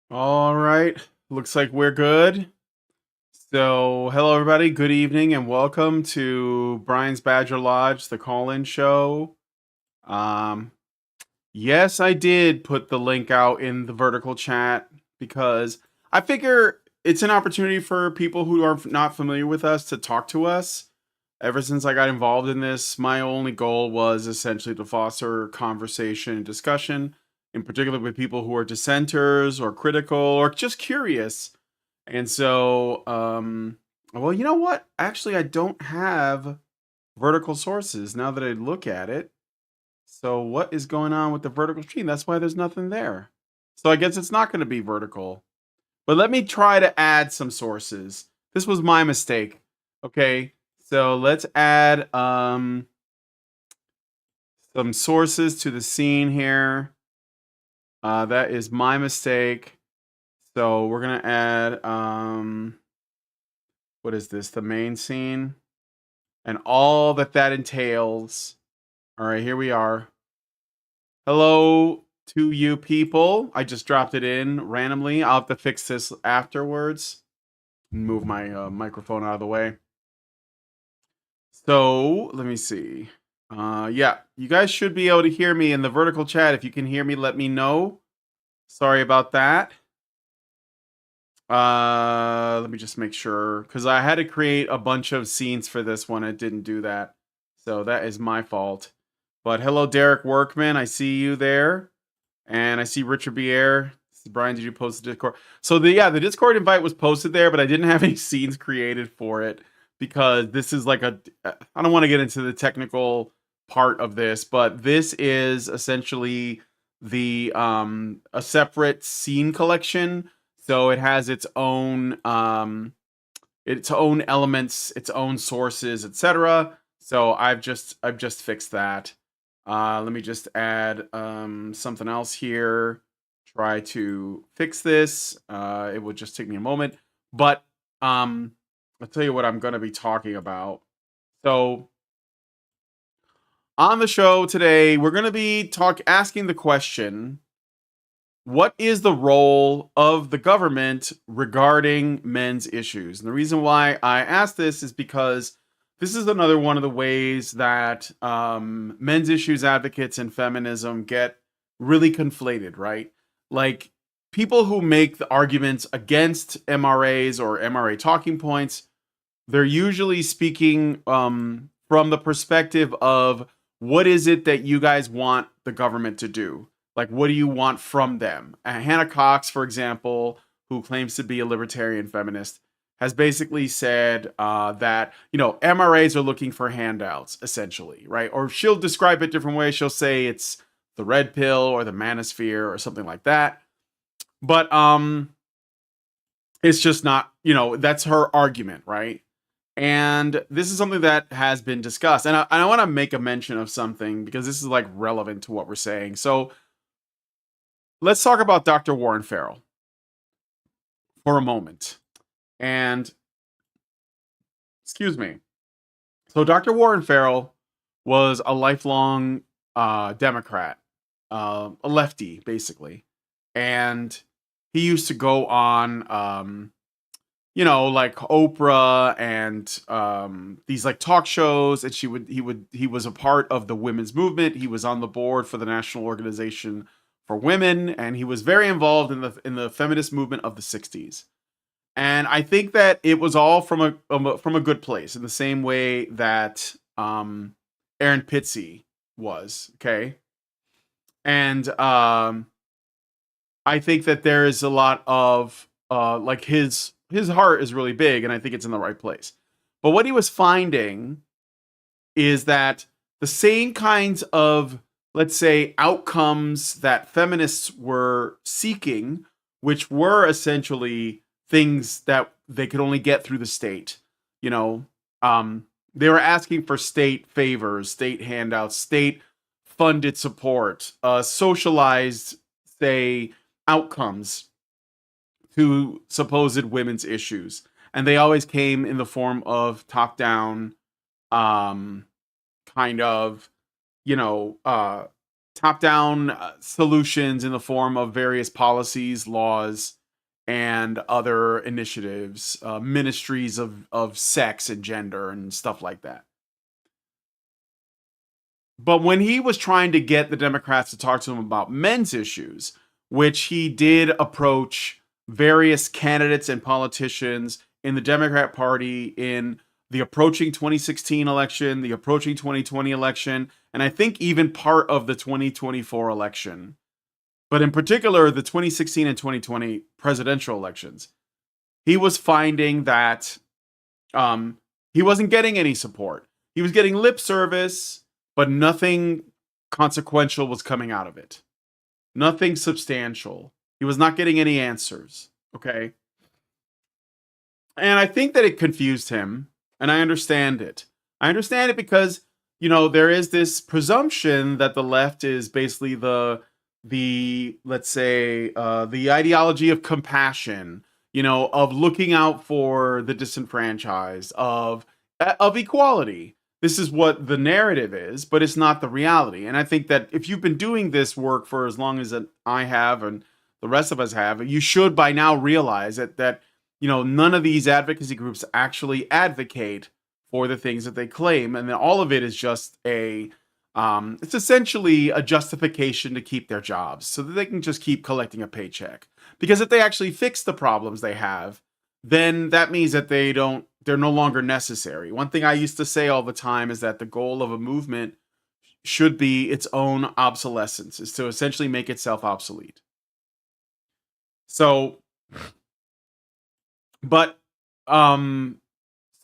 All right. Looks like we're good. So, hello, everybody. Good evening and welcome to Brian's Badger Lodge, the call in show. Um, yes, I did put the link out in the vertical chat because I figure it's an opportunity for people who are not familiar with us to talk to us. Ever since I got involved in this, my only goal was essentially to foster conversation and discussion, in particular with people who are dissenters or critical or just curious. And so, well, you know what? Actually, I don't have vertical sources now that I look at it. So, what is going on with the vertical stream? That's why there's nothing there. So, I guess it's not going to be vertical. But let me try to add some sources. This was my mistake. Okay. So, let's add some sources to the scene here. That is my mistake. So, we're going to add what is this? The main scene and all that entails. All right, here we are. Hello to you people. I just dropped it in randomly. I'll have to fix this afterwards. Move my microphone out of the way. So let me see. Yeah, you guys should be able to hear me in the vertical chat. If you can hear me, let me know. Sorry about that. Let me just make sure because I had to create a bunch of scenes for this one. It didn't do that, so that is my fault. But hello, Derek Workman. I see you there, and I see Richard Bier. Brian, did you post the Discord? So the Discord invite was posted there, but I didn't have any scenes created for it because this is like I don't want to get into the technical part of this, but this is essentially the a separate scene collection, so it has its own elements, its own sources, etc. So I've just fixed that. Let me just add something else here. Try to fix this. It will just take me a moment, but I'll tell you what I'm going to be talking about. So on the show today, we're going to be asking the question: what is the role of the government regarding men's issues? And the reason why I ask this is because this is another one of the ways that men's issues advocates and feminism get really conflated, right? Like people who make the arguments against MRAs or MRA talking points, they're usually speaking from the perspective of what is it that you guys want the government to do? Like, what do you want from them? Hannah Cox, for example, who claims to be a libertarian feminist, has basically said that, MRAs are looking for handouts, essentially, right? Or she'll describe it different ways. She'll say it's the red pill or the manosphere or something like that. But it's just not, that's her argument, right? And this is something that has been discussed. And I want to make a mention of something because this is like relevant to what we're saying. So let's talk about Dr. Warren Farrell for a moment. And excuse me. So Dr. Warren Farrell was a lifelong Democrat, a lefty, basically. And he used to go on like Oprah and these like talk shows, and he was a part of the women's movement. He was on the board for the National Organization for Women, and he was very involved in the feminist movement of the 60s. And I think that it was all from a good place, in the same way that Aaron Pitsey was, okay? And I think that there is a lot of like his heart is really big, and I think it's in the right place. But what he was finding is that the same kinds of, let's say, outcomes that feminists were seeking, which were essentially things that they could only get through the state, you know, they were asking for state favors, state handouts, state funded support, socialized, say, outcomes to supposed women's issues. And they always came in the form of top down, um, kind of, top down solutions in the form of various policies, laws, and other initiatives, ministries of sex and gender and stuff like that. But when he was trying to get the Democrats to talk to him about men's issues, which he did approach various candidates and politicians in the Democrat Party in the approaching 2016 election, the approaching 2020 election, and I think even part of the 2024 election, but in particular the 2016 and 2020 presidential elections, he was finding that he wasn't getting any support. He was getting lip service, but nothing consequential was coming out of it. Nothing substantial. He was not getting any answers. Okay. And I think that it confused him, and I understand it. I understand it because, there is this presumption that the left is basically the let's say the ideology of compassion, of looking out for the disenfranchised, of equality. This is what the narrative is, but it's not the reality. And I think that if you've been doing this work for as long as I have and the rest of us have, you should by now realize that none of these advocacy groups actually advocate for the things that they claim, and then all of it is just it's essentially a justification to keep their jobs so that they can just keep collecting a paycheck. Because if they actually fix the problems they have, then that means that they're no longer necessary. One thing I used to say all the time is that the goal of a movement should be its own obsolescence, is to essentially make itself obsolete. So, but,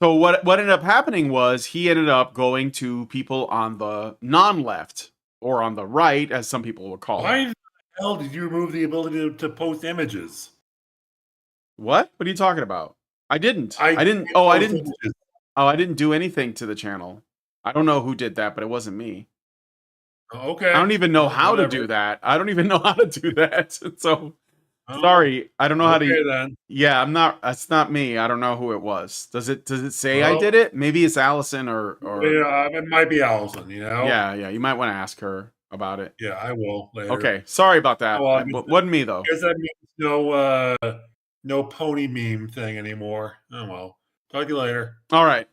so what ended up happening was he ended up going to people on the non-left, or on the right, as some people would call it. Why the hell did you remove the ability to post images? What? What are you talking about? I didn't. I didn't. Oh, I didn't. Images. Oh, I didn't do anything to the channel. I don't know who did that, but it wasn't me. Okay. I don't even know how Whatever. to do that. I don't even know how to do that. So, sorry, I don't know how to. Then. Yeah, I'm not. That's not me. I don't know who it was. Does it say I did it? Maybe it's Allison or. Yeah, it might be Allison. Yeah. You might want to ask her about it. Yeah, I will later. Okay, sorry about that. Oh, well, wasn't me though. Because that means no pony meme thing anymore. Oh well. Talk to you later. All right.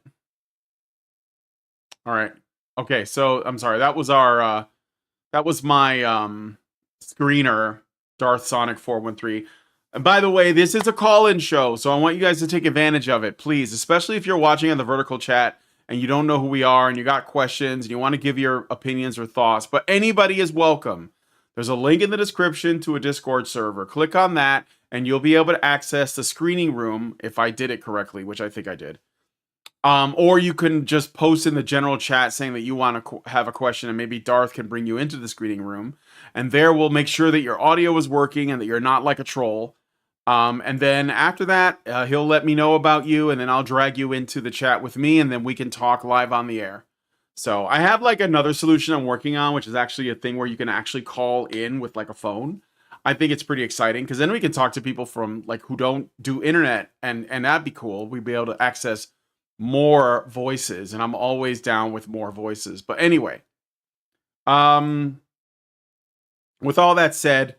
Okay, so I'm sorry. That was my screener, Darth Sonic 413. And by the way, this is a call-in show, so I want you guys to take advantage of it, please, especially if you're watching on the vertical chat and you don't know who we are and you got questions and you want to give your opinions or thoughts, but anybody is welcome. There's a link in the description to a Discord server. Click on that and you'll be able to access the screening room if I did it correctly, which I think I did. Or you can just post in the general chat saying that you want to have a question, and maybe Darth can bring you into the screening room, and there we'll make sure that your audio is working and that you're not like a troll. And then after that, he'll let me know about you, and then I'll drag you into the chat with me, and then we can talk live on the air. So I have like another solution I'm working on, which is actually a thing where you can actually call in with like a phone. I think it's pretty exciting because then we can talk to people from like who don't do internet, and that'd be cool. We'd be able to access more voices, and I'm always down with more voices. But anyway, with all that said,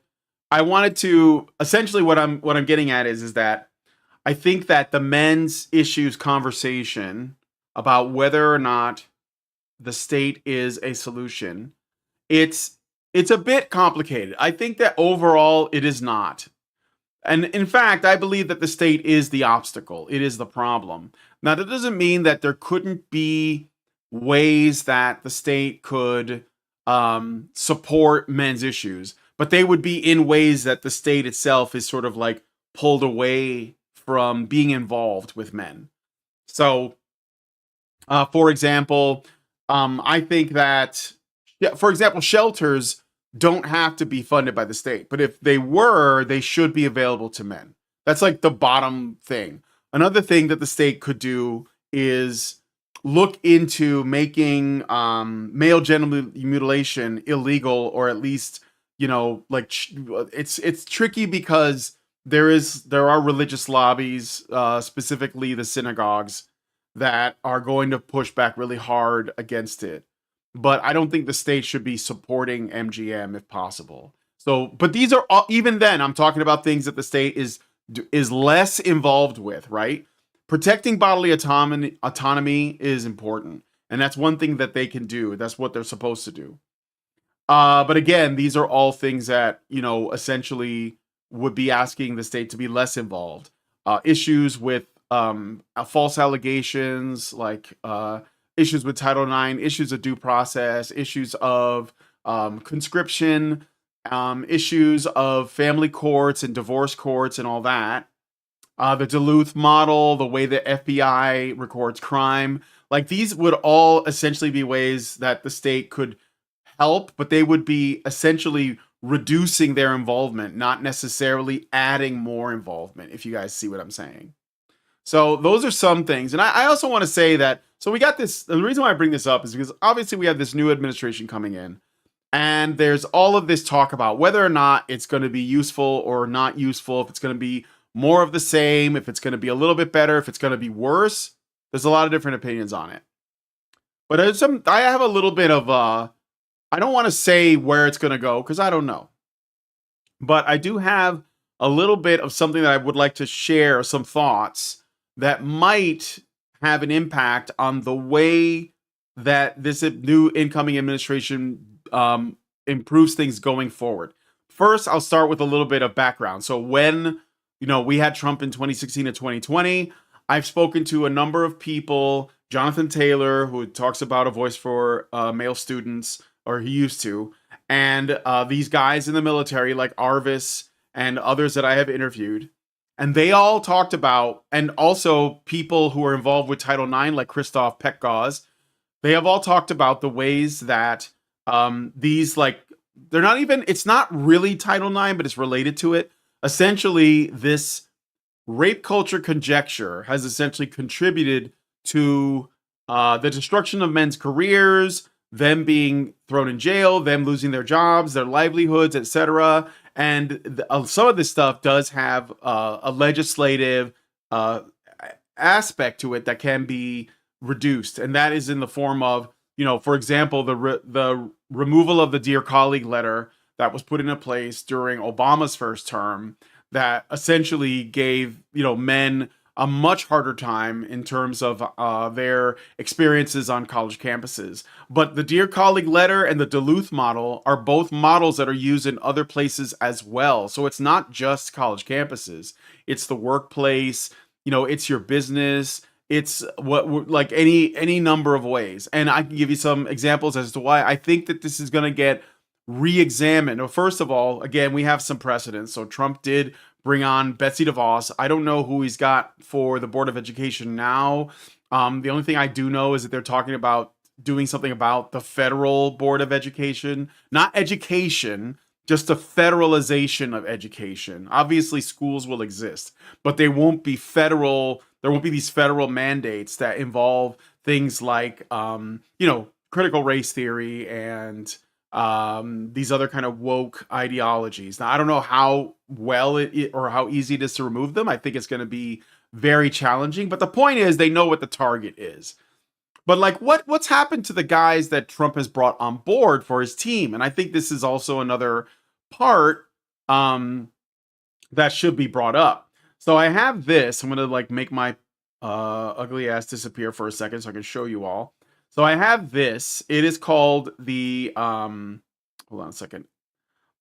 I wanted to essentially what I'm getting at is that I think that the men's issues conversation about whether or not the state is a solution, it's a bit complicated. I think that overall it is not. And in fact, I believe that the state is the obstacle. It is the problem. Now, that doesn't mean that there couldn't be ways that the state could support men's issues, but they would be in ways that the state itself is sort of like pulled away from being involved with men. So, for example, I think that, for example, shelters don't have to be funded by the state, but if they were, they should be available to men. That's like the bottom thing. Another thing that the state could do is look into making male genital mutilation illegal, or at least, like it's tricky because there are religious lobbies, specifically the synagogues, that are going to push back really hard against it. But I don't think the state should be supporting MGM if possible. So, but these are all, even then, I'm talking about things that the state is is less involved with, right? Protecting bodily autonomy is important, and that's one thing that they can do. That's what they're supposed to do. But again, these are all things that, essentially would be asking the state to be less involved. Issues with false allegations, like issues with Title IX, issues of due process, issues of conscription, issues of family courts and divorce courts and all that. The Duluth model, the way the FBI records crime, like these would all essentially be ways that the state could help, but they would be essentially reducing their involvement, not necessarily adding more involvement, if you guys see what I'm saying. So those are some things. And I also want to say that, so we got this, the reason why I bring this up is because obviously we have this new administration coming in. And there's all of this talk about whether or not it's going to be useful or not useful, if it's going to be more of the same, if it's going to be a little bit better, if it's going to be worse. There's a lot of different opinions on it. But I have a little bit of I don't want to say where it's going to go because I don't know. But I do have a little bit of something that I would like to share, some thoughts that might have an impact on the way that this new incoming administration improves things going forward. First, I'll start with a little bit of background. So when we had Trump in 2016 and 2020, I've spoken to a number of people. Jonathan Taylor, who talks about a voice for male students, or he used to, and these guys in the military like Arvis and others that I have interviewed. And they all talked about, and also people who are involved with Title IX, like Christoph Peckgause, they have all talked about the ways that these, like, they're not even, it's not really Title IX, but it's related to it. Essentially, this rape culture conjecture has essentially contributed to the destruction of men's careers, them being thrown in jail, them losing their jobs, their livelihoods, etc. And some of this stuff does have a legislative aspect to it that can be reduced, and that is in the form of, for example, the removal of the Dear Colleague letter that was put into place during Obama's first term, that essentially gave men a much harder time in terms of their experiences on college campuses. But the Dear Colleague letter and the Duluth model are both models that are used in other places as well. So it's not just college campuses. It's the workplace, it's your business, it's what, like, any number of ways. And I can give you some examples as to why I think that this is going to get re-examined. Well, first of all, again, we have some precedents. So Trump did bring on Betsy DeVos. I don't know who he's got for the Board of Education now. The only thing I do know is that they're talking about doing something about the federal Board of Education, not education, just a federalization of education. Obviously, schools will exist, but they won't be federal. There won't be these federal mandates that involve things like, critical race theory and these other kind of woke ideologies. Now, I don't know how well it or how easy it is to remove them. I think it's going to be very challenging. But the point is, they know what the target is. But like, what's happened to the guys that Trump has brought on board for his team? And I think this is also another part that should be brought up. So I have this. I'm going to make my ugly ass disappear for a second so I can show you all. So I have this. It is called the hold on a second.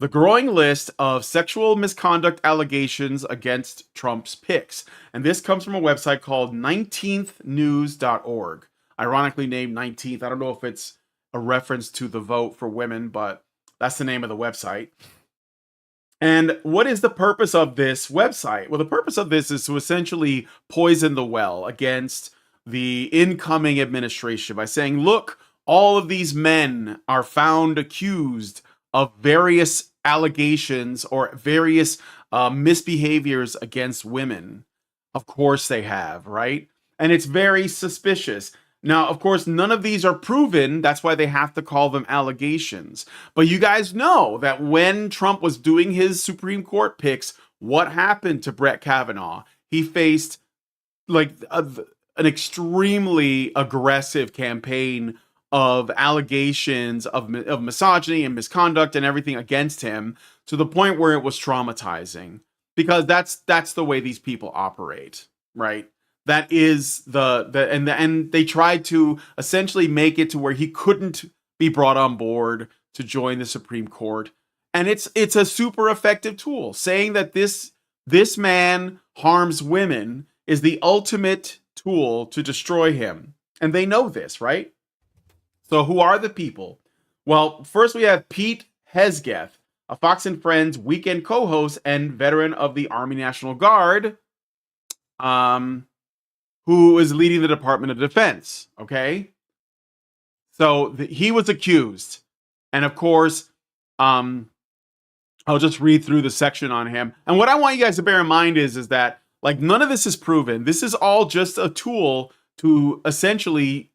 The growing list of sexual misconduct allegations against Trump's picks. And this comes from a website called 19thnews.org. Ironically named 19th. I don't know if it's a reference to the vote for women, but that's the name of the website. And what is the purpose of this website? Well, the purpose of this is to essentially poison the well against the incoming administration by saying, look, all of these men are found accused of various allegations or various misbehaviors against women. Of course they have, right? And it's very suspicious. Now, of course, none of these are proven. That's why they have to call them allegations. But you guys know that when Trump was doing his Supreme Court picks, what happened to Brett Kavanaugh? He faced an extremely aggressive campaign of allegations of misogyny and misconduct and everything against him, to the point where it was traumatizing. because that's the way these people operate, right? That is and they tried to essentially make it to where he couldn't be brought on board to join the Supreme Court. And it's a super effective tool. Saying that this man harms women is the ultimate tool to destroy him. And they know this, right? So who are the people? Well, first we have Pete Hesgeth, a Fox and Friends weekend co-host and veteran of the Army National Guard, who is leading the Department of Defense. Okay, so he was accused, and of course, I'll just read through the section on him. And what I want you guys to bear in mind is that like none of this is proven. This is all just a tool to essentially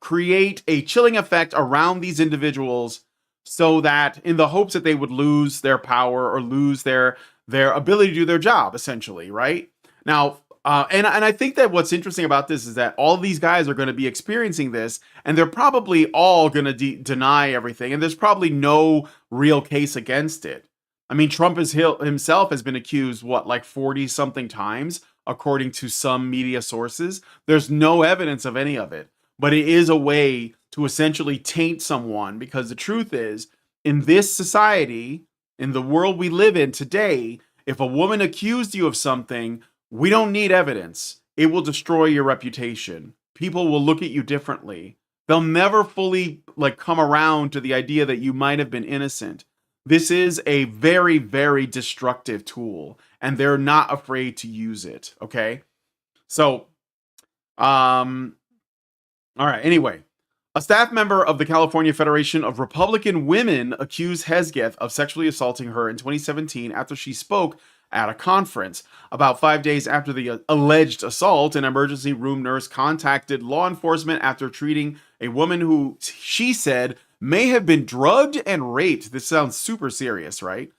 create a chilling effect around these individuals, so that in the hopes that they would lose their power or lose their ability to do their job, essentially, right? Now, and I think that what's interesting about this is that all these guys are going to be experiencing this, and they're probably all going to deny everything, and there's probably no real case against it. I mean, Trump himself has been accused, what, like 40 something times, according to some media sources. There's no evidence of any of it, but it is a way to essentially taint someone, because the truth is, in this society, in the world we live in today, if a woman accused you of something, we don't need evidence. It will destroy your reputation. People will look at you differently. They'll never fully like come around to the idea that you might have been innocent. This is a very, very destructive tool, and they're not afraid to use it. Okay. So, all right. Anyway, a staff member of the California Federation of Republican Women accused Hesgeth of sexually assaulting her in 2017 after she spoke at a conference. About 5 days after the alleged assault, an emergency room nurse contacted law enforcement after treating a woman who she said may have been drugged and raped. This sounds super serious, right?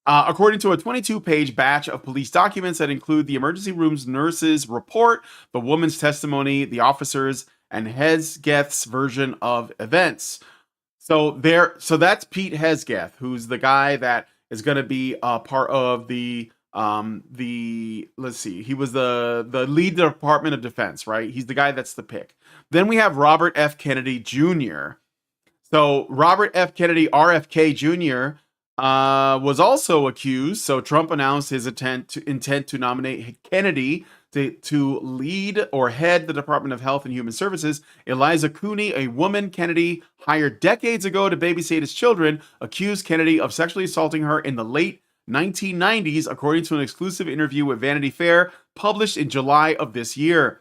According to a 22-page batch of police documents that include the emergency room's nurse's report, the woman's testimony, the officers, and Hesgeth's version of events. So that's Pete Hesgeth, who's the guy that is going to be a part of the let's see, he was the lead Department of Defense, right? He's the guy that's the pick. Then we have Robert F. Kennedy Jr. So Robert F. Kennedy, RFK Jr., was also accused. So Trump announced his intent to nominate Kennedy to lead or head the Department of Health and Human Services. Eliza Cooney, a woman Kennedy hired decades ago to babysit his children, accused Kennedy of sexually assaulting her in the late 1990s, according to an exclusive interview with Vanity Fair published in July of this year.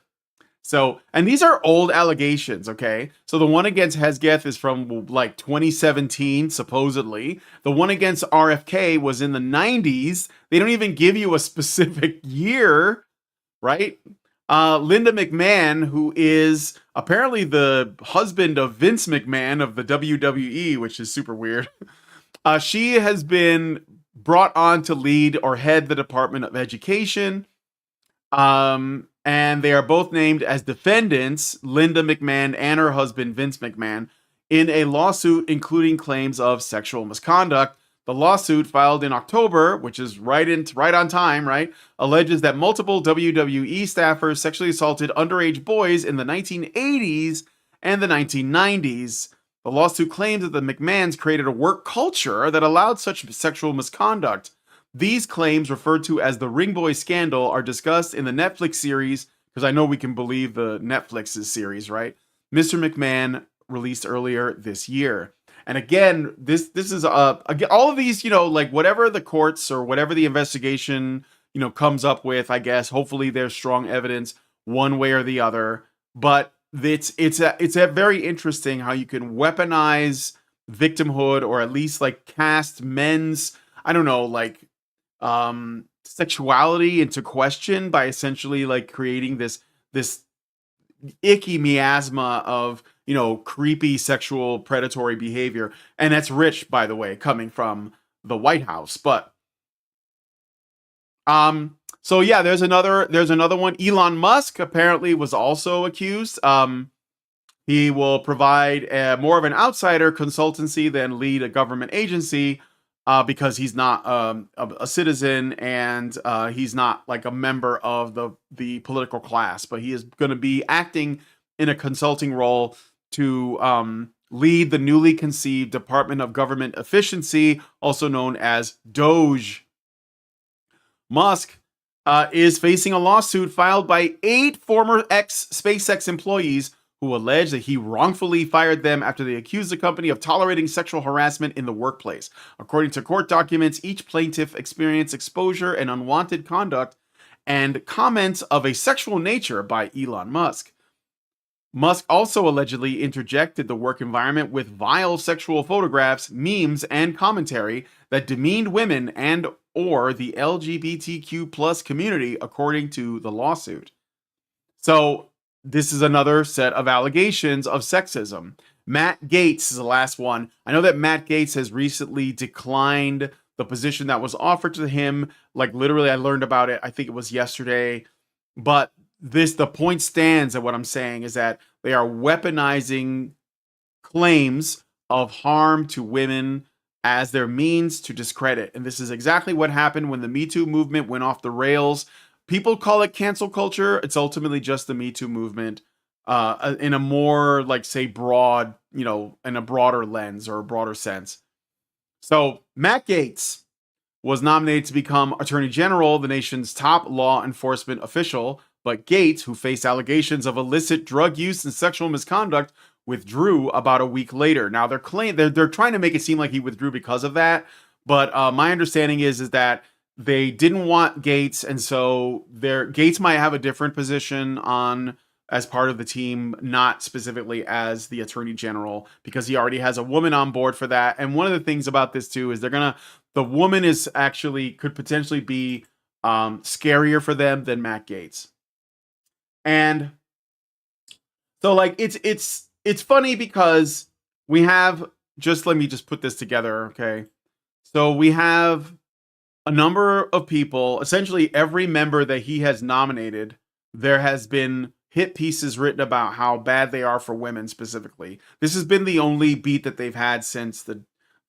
So, and these are old allegations, okay? So the one against Hesgeth is from like 2017, supposedly. The one against RFK was in the 90s. They don't even give you a specific year, right? Linda McMahon, who is apparently the husband of Vince McMahon of the WWE, which is super weird. She has been brought on to lead or head the Department of Education. And they are both named as defendants, Linda McMahon and her husband, Vince McMahon, in a lawsuit including claims of sexual misconduct. The lawsuit, filed in October, which is right on time, right, alleges that multiple WWE staffers sexually assaulted underage boys in the 1980s and the 1990s. The lawsuit claims that the McMahons created a work culture that allowed such sexual misconduct. These claims, referred to as the Ring Boy scandal, are discussed in the Netflix series, because I know we can believe the Netflix's series, right? Mr. McMahon, released earlier this year. And again, this is again, all of these, like whatever the courts or whatever the investigation, comes up with, I guess, hopefully there's strong evidence one way or the other. But it's a very interesting how you can weaponize victimhood, or at least like cast men's, I don't know, like sexuality into question by essentially like creating this icky miasma of creepy sexual predatory behavior. And that's rich, by the way, coming from the White House. But so yeah, there's another one. Elon Musk apparently was also accused. He will provide more of an outsider consultancy than lead a government agency. because he's not a citizen, and he's not like a member of the political class, but he is going to be acting in a consulting role to lead the newly conceived Department of Government Efficiency, also known as Doge. Musk is facing a lawsuit filed by 8 former ex SpaceX employees who allege that he wrongfully fired them after they accused the company of tolerating sexual harassment in the workplace. According to court documents, each plaintiff experienced exposure and unwanted conduct and comments of a sexual nature by Elon Musk. Musk also allegedly interjected the work environment with vile sexual photographs, memes, and commentary that demeaned women and or the LGBTQ plus community, according to the lawsuit. So this is another set of allegations of sexism. Matt Gaetz is the last one. I know that Matt Gaetz has recently declined the position that was offered to him. Like literally, I learned about it, I think it was yesterday. But the point stands that what I'm saying is that they are weaponizing claims of harm to women as their means to discredit. And this is exactly what happened when the Me Too movement went off the rails. People call it cancel culture. It's ultimately just the Me Too movement in a more, like, say, broad, in a broader lens or a broader sense. So Matt Gaetz was nominated to become Attorney General, the nation's top law enforcement official. But Gaetz, who faced allegations of illicit drug use and sexual misconduct, withdrew about a week later. Now they're trying to make it seem like he withdrew because of that, but my understanding is that they didn't want Gaetz, and so Gaetz might have a different position on as part of the team, not specifically as the Attorney General, because he already has a woman on board for that. And one of the things about this too is the woman is actually could potentially be scarier for them than Matt Gaetz. And so like it's funny because we have let me just put this together, okay? So we have a number of people, essentially every member that he has nominated, there has been hit pieces written about how bad they are for women specifically. This has been the only beat that they've had since the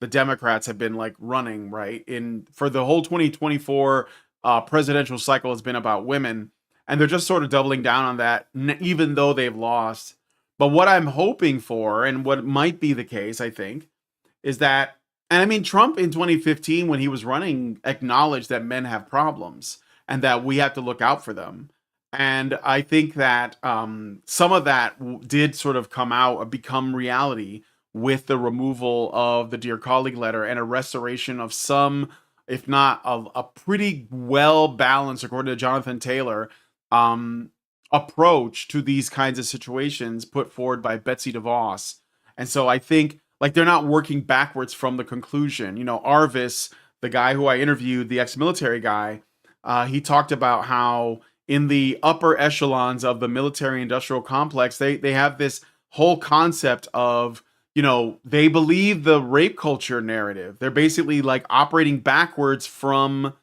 Democrats have been like running, right? In for the whole 2024 presidential cycle has been about women, and they're just sort of doubling down on that even though they've lost. But what I'm hoping for, and what might be the case, I think, is that, and I mean, Trump in 2015, when he was running, acknowledged that men have problems and that we have to look out for them. And I think that some of that did sort of come out, become reality with the removal of the Dear Colleague letter and a restoration of some, if not a pretty well balanced, according to Jonathan Taylor, approach to these kinds of situations put forward by Betsy DeVos. And so I think like they're not working backwards from the conclusion. Arvis, the guy who I interviewed, the ex-military guy, he talked about how in the upper echelons of the military industrial complex, they have this whole concept of, they believe the rape culture narrative. They're basically like operating backwards from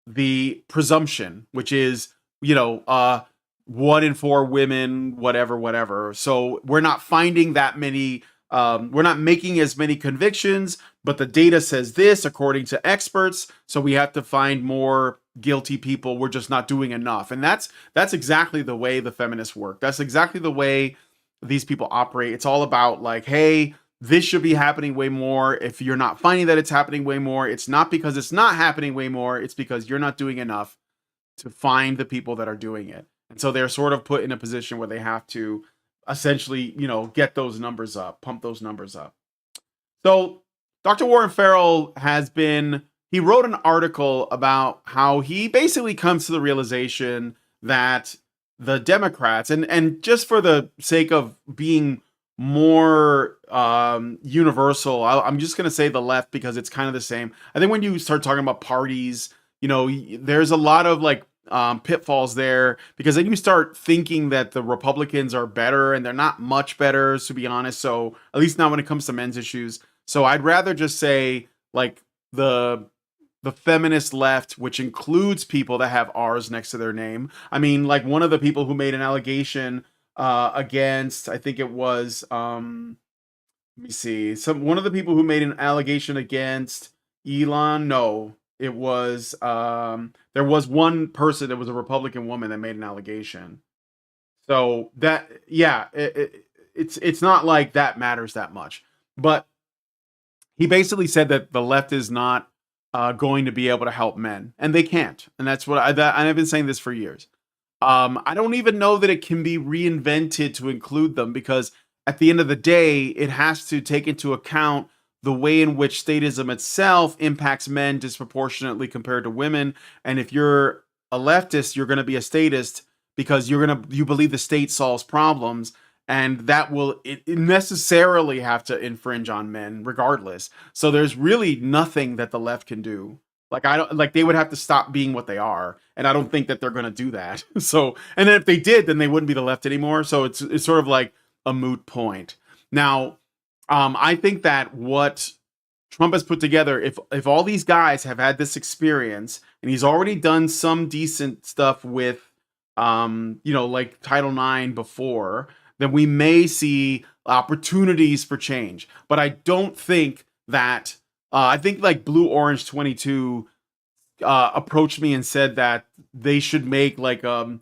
the presumption, which is, 1 in 4 women, whatever. So we're not finding that many, we're not making as many convictions, but the data says this according to experts. So we have to find more guilty people. We're just not doing enough. And that's exactly the way the feminists work. That's exactly the way these people operate. It's all about like, hey, this should be happening way more. If you're not finding that it's happening way more, it's not because it's not happening way more. It's because you're not doing enough to find the people that are doing it. And so they're sort of put in a position where they have to essentially, get those numbers up, pump those numbers up. So Dr. Warren Farrell he wrote an article about how he basically comes to the realization that the Democrats, and just for the sake of being more universal, I'm just going to say the left because it's kind of the same. I think when you start talking about parties, there's a lot of like pitfalls there, because then you start thinking that the Republicans are better, and they're not much better, to be honest. So at least not when it comes to men's issues. So I'd rather just say like the feminist left, which includes people that have R's next to their name. I mean, like one of the people who made an allegation against, I think it was, let me see, one of the people who made an allegation against Elon, no. It was there was one person, it was a Republican woman that made an allegation. So that, yeah, it's not like that matters that much. But he basically said that the left is not going to be able to help men, and they can't. And that's what I've been saying this for years. I don't even know that it can be reinvented to include them, because at the end of the day, it has to take into account the way in which statism itself impacts men disproportionately compared to women. And if you're a leftist, you're going to be a statist because you believe the state solves problems, and that will it necessarily have to infringe on men regardless. So there's really nothing that the left can do. Like, I don't like, they would have to stop being what they are, and I don't think that they're going to do that. So, and then if they did, then they wouldn't be the left anymore. So it's sort of like a moot point. Now, I think that what Trump has put together, if all these guys have had this experience, and he's already done some decent stuff with, like Title IX before, then we may see opportunities for change. But I don't think that. I think like Blue Orange 22 approached me and said that they should make like a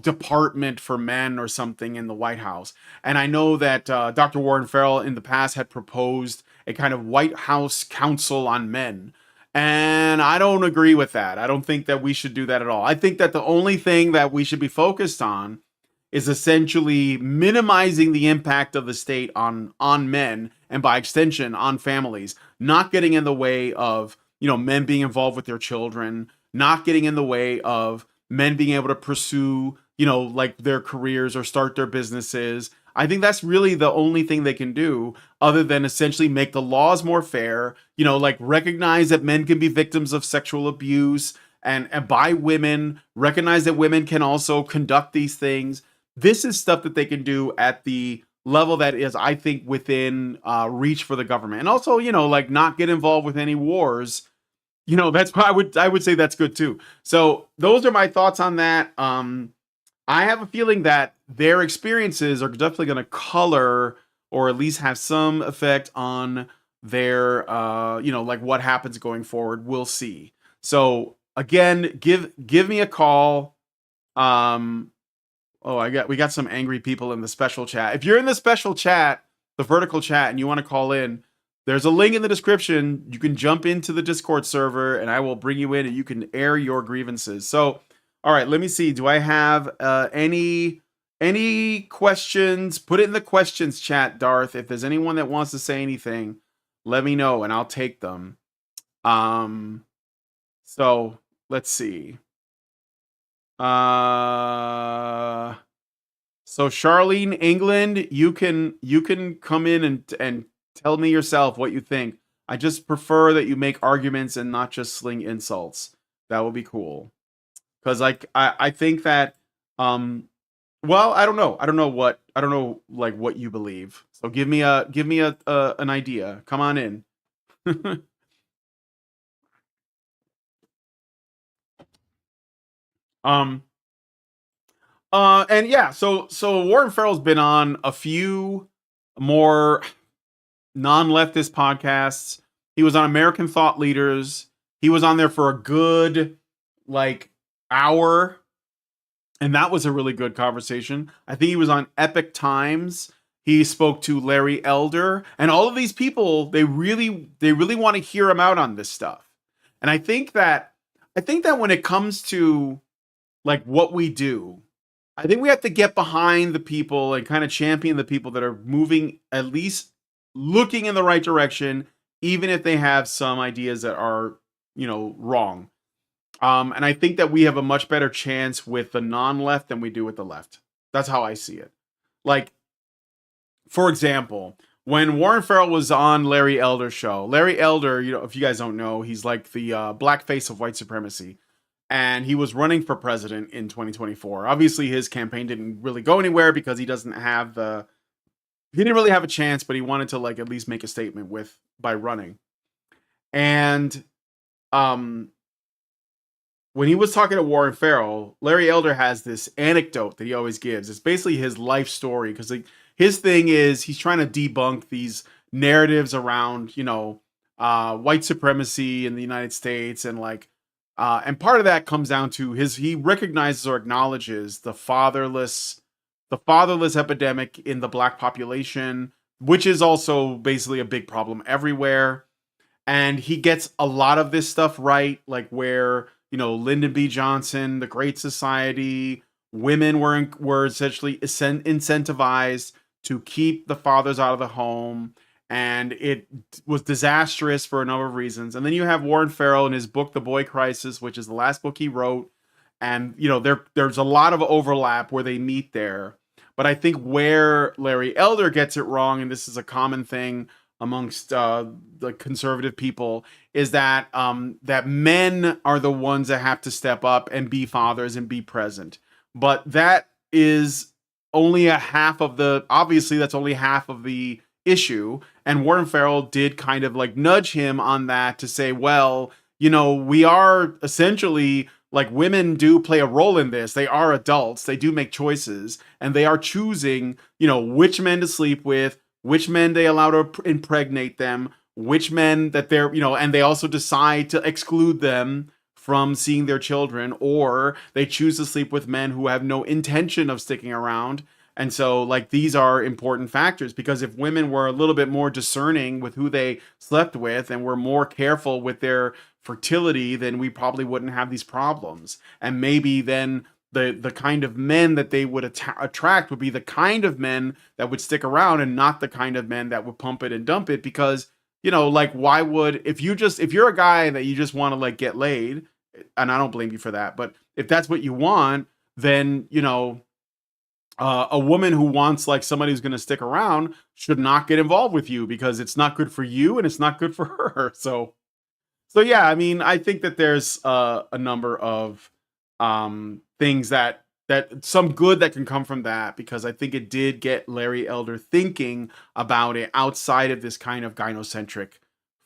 department for men or something in the White House. And I know that Dr. Warren Farrell in the past had proposed a kind of White House Council on Men. And I don't agree with that. I don't think that we should do that at all. I think that the only thing that we should be focused on is essentially minimizing the impact of the state on men, and by extension on families, not getting in the way of men being involved with their children, not getting in the way of men being able to pursue like their careers or start their businesses. I think that's really the only thing they can do, other than essentially make the laws more fair, like recognize that men can be victims of sexual abuse, and by women, recognize that women can also conduct these things. This is stuff that they can do at the level that is, I think, within reach for the government. And also, like, not get involved with any wars. That's why I would say that's good too. So those are my thoughts on that. I have a feeling that their experiences are definitely going to color, or at least have some effect on their like what happens going forward. We'll see. So again, give me a call. um Oh, we got some angry people in the special chat. If you're in the special chat, the vertical chat, and you want to call in, there's a link in the description. You can jump into the Discord server, and I will bring you in, and you can air your grievances. So, all right, let me see. Do I have any questions? Put it in the questions chat, Darth. If there's anyone that wants to say anything, let me know, and I'll take them. So let's see. So Charlene England, you can come in and tell me yourself what you think. I just prefer that you make arguments and not just sling insults. That would be cool. Because like I think that well, I don't know. I don't know like what you believe. So give me a an idea. Come on in. um and yeah, so Warren Farrell's been on a few more non-leftist podcasts. He was on American Thought Leaders. He was on there for a good like hour, and that was a really good conversation. I think he was on Epic Times. He spoke to Larry Elder, and all of these people, they really want to hear him out on this stuff. And I think that when it comes to like what we do, I think we have to get behind the people and kind of champion the people that are moving, at least looking in the right direction, even if they have some ideas that are, wrong. And I think that we have a much better chance with the non-left than we do with the left. That's how I see it. Like, for example, when Warren Farrell was on Larry Elder's show, Larry Elder, if you guys don't know, he's like the black face of white supremacy, and he was running for president in 2024. Obviously, his campaign didn't really go anywhere because he didn't really have a chance, but he wanted to like at least make a statement with by running. And um when he was talking to Warren Farrell, Larry Elder has this anecdote that he always gives. It's basically his life story, because like, his thing is he's trying to debunk these narratives around, white supremacy in the United States, and like, and part of that comes down to he recognizes or acknowledges the fatherless epidemic in the black population, which is also basically a big problem everywhere. And he gets a lot of this stuff right, like where Lyndon B. Johnson, the Great Society, women were essentially incentivized to keep the fathers out of the home, and it was disastrous for a number of reasons. And then you have Warren Farrell in his book The Boy Crisis, which is the last book he wrote, and there's a lot of overlap where they meet there. But I think where Larry Elder gets it wrong, and this is a common thing amongst the conservative people, is that that men are the ones that have to step up and be fathers and be present. But that is only a half of the. Obviously, that's only half of the issue. And Warren Farrell did kind of like nudge him on that to say, well, we are essentially like, women do play a role in this. They are adults. They do make choices, and they are choosing, which men to sleep with, which men they allow to impregnate them, which men that they're, and they also decide to exclude them from seeing their children, or they choose to sleep with men who have no intention of sticking around. And so, like, these are important factors, because if women were a little bit more discerning with who they slept with and were more careful with their fertility, then we probably wouldn't have these problems. And maybe then the kind of men that they would attract would be the kind of men that would stick around, and not the kind of men that would pump it and dump it. Because like, why would, if you're a guy that you just want to like get laid, and I don't blame you for that, but if that's what you want, then a woman who wants like somebody who's going to stick around should not get involved with you, because it's not good for you and it's not good for her. So yeah, I mean, I think that there's a number of things that some good that can come from that, because I think it did get Larry Elder thinking about it outside of this kind of gynocentric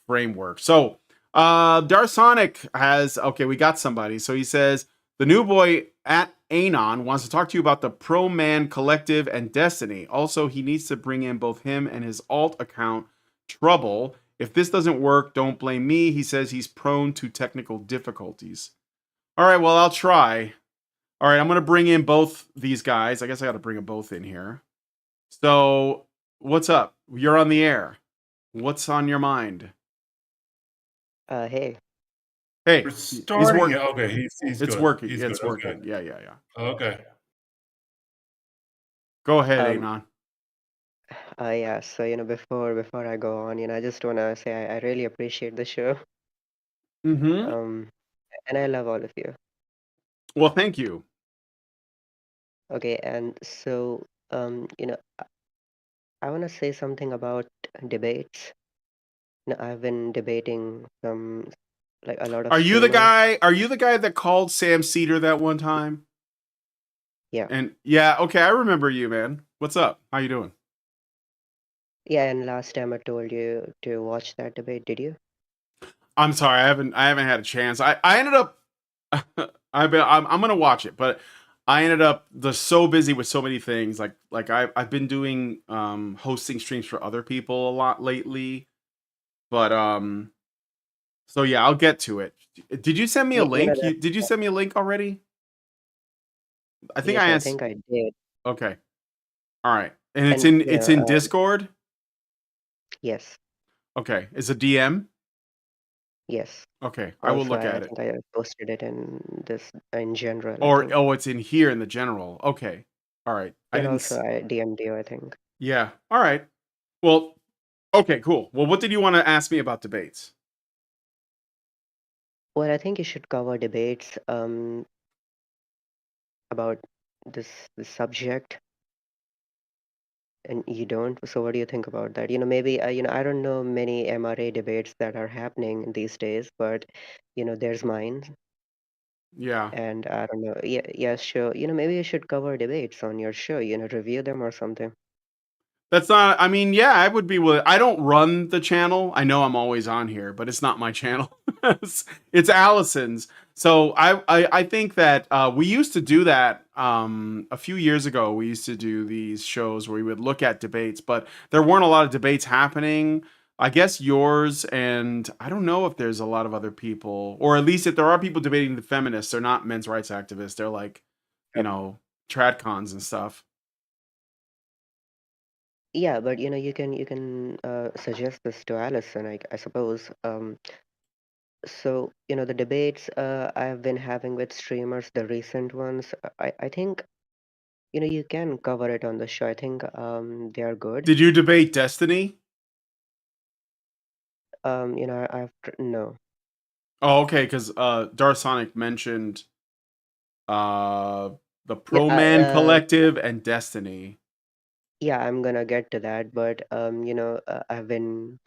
framework. So Darsonic has, okay, we got somebody. So he says, the new boy at Anon wants to talk to you about the Pro Man Collective and Destiny. Also, he needs to bring in both him and his alt account Trouble. If this doesn't work, don't blame me. He says he's prone to technical difficulties. All right, well, I'll try. All right, I'm going to bring in both these guys. I guess I got to bring them both in here. So, what's up? You're on the air. What's on your mind? Hey. Hey, We're he's starting working. it. Okay, he's It's good. working. He's Yeah, good. it's working. Yeah, yeah, yeah. Okay. Go ahead, Um, Anon. yeah, so before I go on, I just wanna say I really appreciate the show. Mm-hmm. Um, and I love all of you. Well, thank you. Okay, and so I wanna say something about debates. I've been debating like a lot of Are you the streamers. guy? Are you the guy that called Sam Cedar that one time? Yeah. And yeah, okay, I remember you, man. What's up? How you doing? Yeah, and last time I told you to watch that debate, did you? I'm sorry, I haven't had a chance. I ended up I'm gonna watch it, but I ended up so busy with so many things. Like I've been doing hosting streams for other people a lot lately. But so yeah, I'll get to it. Did you send me a You know link? that Did you send me a link already? I think I yes, I asked. think I did. Okay. All right. And it's And in it's in Discord? yes, Okay. It's a DM? yes. Okay. I will Also, look I at it. think I posted it in this in general, I Or think. oh, it's in here in the general. Okay. All right. I And didn't also I DM'd you, I think. Yeah. All right. Well, okay, cool. Well, what did you want to ask me about debates? Well, I think you should cover debates about this subject, and you don't. So what do you think about that? Maybe I don't know many MRA debates that are happening these days, but there's mine, Yeah. and I don't know. Yeah, yeah, sure. Maybe you should cover debates on your show. Review them or something. That's not. I mean, yeah, I would be willing. I don't run the channel. I know I'm always on here, but it's not my channel. it's Allison's. So I think that we used to do that a few years ago. We used to do these shows where we would look at debates, but there weren't a lot of debates happening. I guess yours, and I don't know if there's a lot of other people, or at least if there are people debating the feminists, they're not men's rights activists. They're like, you know, tradcons and stuff. Yeah, but you can suggest this to Allison, I suppose. So the debates I've been having with streamers, the recent ones, I think you can cover it on the show. I think they are good. Did you debate Destiny? No. Oh, okay, because Darth Sonic mentioned uh the Yeah, Pro Man Collective and Destiny. yeah, I'm gonna get to that, but I've been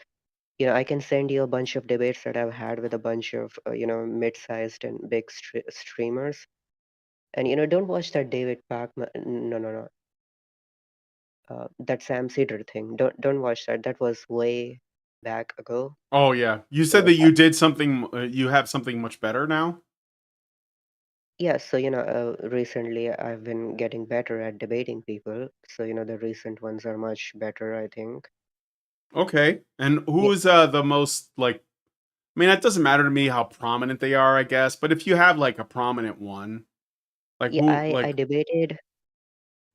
I can send you a bunch of debates that I've had with a bunch of mid-sized and big streamers. And don't watch that David Pacman. No, no, no. That Sam Cedar thing. Don't watch that. That was way back ago. Oh yeah, you said So that you did something. You have something much better now. yeah, so recently I've been getting better at debating people. So the recent ones are much better, I think. Okay, and Yeah, who is the most like? I mean, that doesn't matter to me how prominent they are, I guess. But if you have like a prominent one, like yeah. who, I like, debated